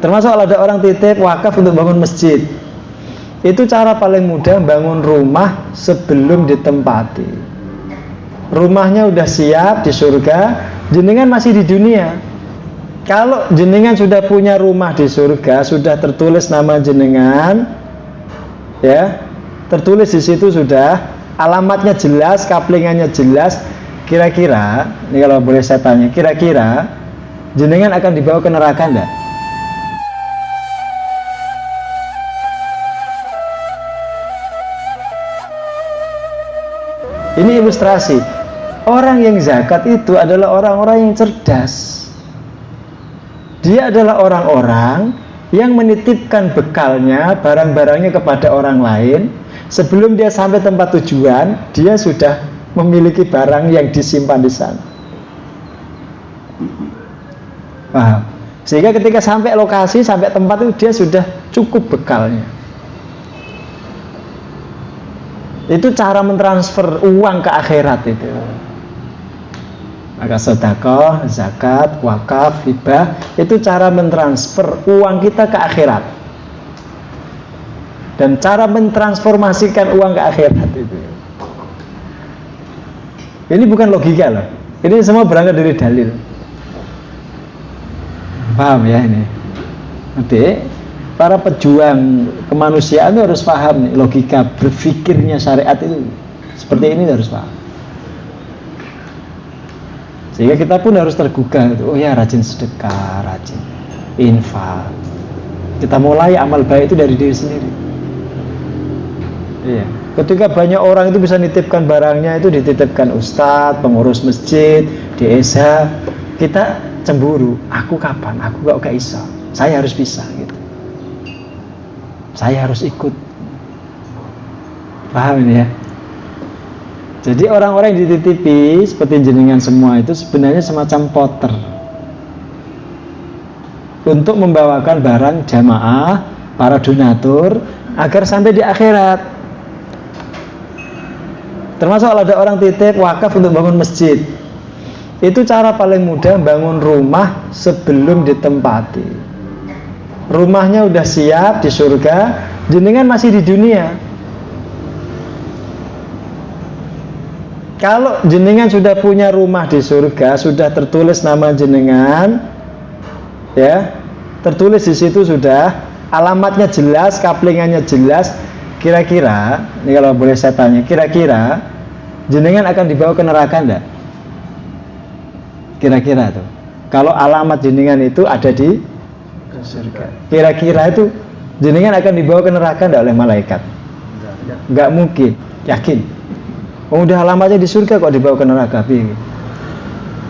Termasuk kalau ada orang titip wakaf untuk bangun masjid, itu cara paling mudah bangun rumah sebelum ditempati. Rumahnya udah siap di surga, jenengan masih di dunia. Kalau jenengan sudah punya rumah di surga, sudah tertulis nama jenengan, ya, tertulis di situ sudah, alamatnya jelas, kaplingannya jelas. Kira-kira, ini kalau boleh saya tanya, kira-kira jenengan akan dibawa ke neraka enggak? Ini ilustrasi. Orang yang zakat itu adalah orang-orang yang cerdas. Dia adalah orang-orang yang menitipkan bekalnya, barang-barangnya kepada orang lain. Sebelum dia sampai tempat tujuan, dia sudah memiliki barang yang disimpan di sana. Paham? Sehingga ketika sampai lokasi, sampai tempat itu dia sudah cukup bekalnya. Itu cara mentransfer uang ke akhirat itu. Maka sedekah, zakat, wakaf, hibah itu cara mentransfer uang kita ke akhirat. Dan cara mentransformasikan uang ke akhirat itu. Ini bukan logika loh. Ini semua berangkat dari dalil. Paham ya ini? Nanti para pejuang kemanusiaan itu harus paham nih, logika berpikirnya syariat itu seperti ini harus paham. Sehingga kita pun harus tergugah, oh ya rajin sedekah, rajin infak. Kita mulai amal baik itu dari diri sendiri. Iya. Ketika banyak orang itu bisa nitipkan barangnya, itu dititipkan ustadz, pengurus masjid, di SH, kita cemburu. Aku kapan? Aku gak bisa. Saya harus bisa gitu. Saya harus ikut. Paham ini ya? Jadi orang-orang yang dititipi seperti jenengan semua itu sebenarnya semacam potter untuk membawakan barang jamaah, para donatur agar sampai di akhirat. Termasuk kalau ada orang titip wakaf untuk bangun masjid, itu cara paling mudah bangun rumah sebelum ditempati. Rumahnya udah siap di surga, jenengan masih di dunia. Kalau jenengan sudah punya rumah di surga, sudah tertulis nama jenengan, ya, tertulis di situ sudah, alamatnya jelas, kaplingannya jelas. Kira-kira, ini kalau boleh saya tanya, kira-kira jenengan akan dibawa ke neraka enggak? Kira-kira tuh. Kalau alamat jenengan itu ada di surga, kira-kira itu jenengan akan dibawa ke neraka enggak oleh malaikat? Enggak mungkin, yakin. Oh, udah alamatnya di surga kok dibawa ke neraka,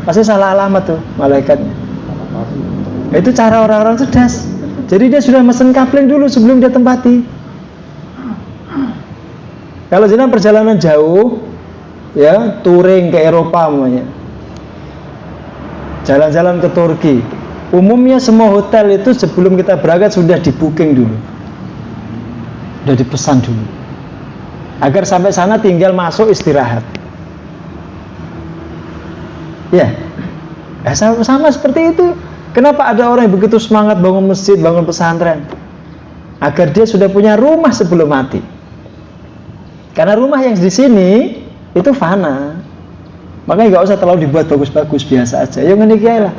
pasti salah alamat tuh malaikatnya. Itu cara orang-orang cerdas. Jadi dia sudah mesen kapling dulu sebelum dia tempati. Kalau jenengan perjalanan jauh, ya, touring ke Eropa namanya, jalan-jalan ke Turki, umumnya semua hotel itu sebelum kita berangkat sudah di booking dulu, sudah dipesan dulu. Agar sampai sana tinggal masuk istirahat. Ya, sama seperti itu. Kenapa ada orang yang begitu semangat bangun masjid, bangun pesantren? Agar dia sudah punya rumah sebelum mati. Karena rumah yang di sini itu fana. Makanya nggak usah terlalu dibuat bagus-bagus, biasa aja. Yang ini lah.